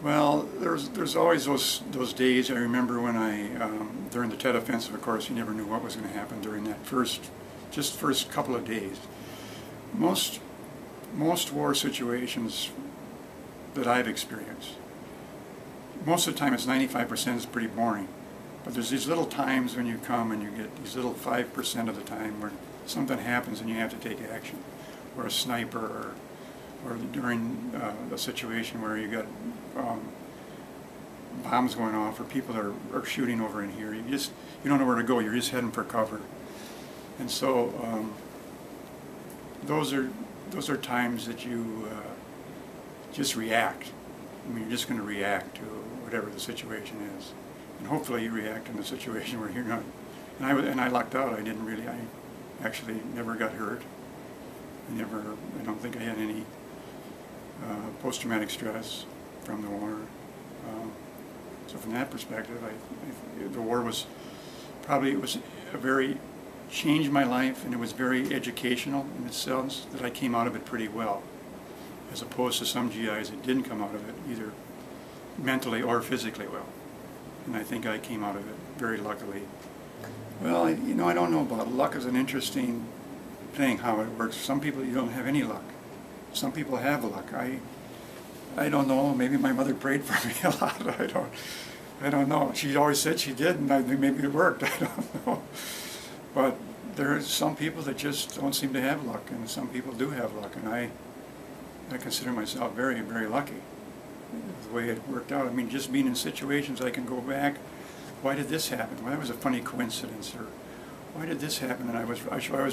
Well, there's always those days. I remember when during the Tet Offensive, of course, you never knew what was going to happen during that first couple of days. Most war situations that I've experienced, most of the time it's 95% is pretty boring. But there's these little times when you come and you get these little 5% of the time where something happens and you have to take action, or a sniper, or during a situation where you got bombs going off, or people are shooting over in here. You don't know where to go. You're just heading for cover, and so those are times that you just react. I mean, you're just going to react to whatever the situation is, and hopefully you react in the situation where you're not. And I lucked out. I actually never got hurt. I don't think I had any post-traumatic stress from the war. So from that perspective, the war was changed my life, and it was very educational in the sense that I came out of it pretty well, as opposed to some GIs that didn't come out of it either mentally or physically well. And I think I came out of it very luckily. Well, I don't know about luck. Is an interesting thing, how it works. Some people, you don't have any luck. Some people have luck. I don't know. Maybe my mother prayed for me a lot. I don't know. She always said she did, and I think maybe it worked. I don't know. But there are some people that just don't seem to have luck, and some people do have luck. And I consider myself very, very lucky the way it worked out. I mean, just being in situations I can go back. Why did this happen? Well, that was a funny coincidence. Or why did this happen? And I was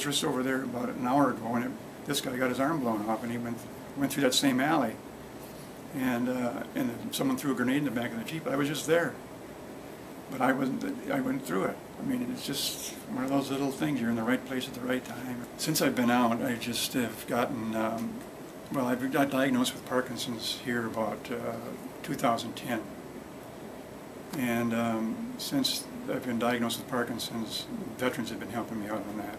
just over there about an hour ago, and this guy got his arm blown off, and he went through that same alley, and someone threw a grenade in the back of the Jeep. I was just there, but I went through it. I mean, it's just one of those little things. You're in the right place at the right time. Since I've been out, I just have gotten, well, I've got diagnosed with Parkinson's here about 2010. And since I've been diagnosed with Parkinson's, veterans have been helping me out on that.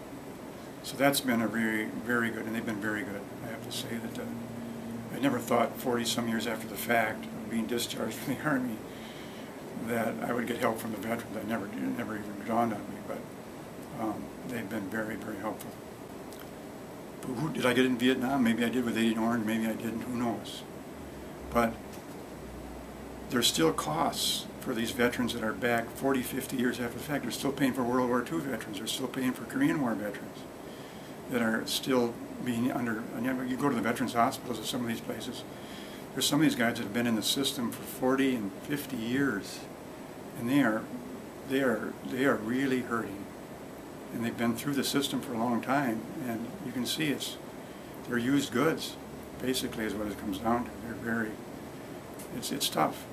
So that's been a very, very good, and they've been very good. I have to say that I never thought 40-some years after the fact of being discharged from the Army that I would get help from the veterans. It never even dawned on me, but they've been very, very helpful. But did I get in Vietnam? Maybe I did with Agent Orange, maybe I didn't, who knows. But there's still costs for these veterans that are back 40, 50 years after the fact. They're still paying for World War II veterans. They're still paying for Korean War veterans that are still being under. And you go to the veterans hospitals at some of these places. There's some of these guys that have been in the system for 40 and 50 years, and they are really hurting. And they've been through the system for a long time, and you can see they're used goods, basically, is what it comes down to. It's tough.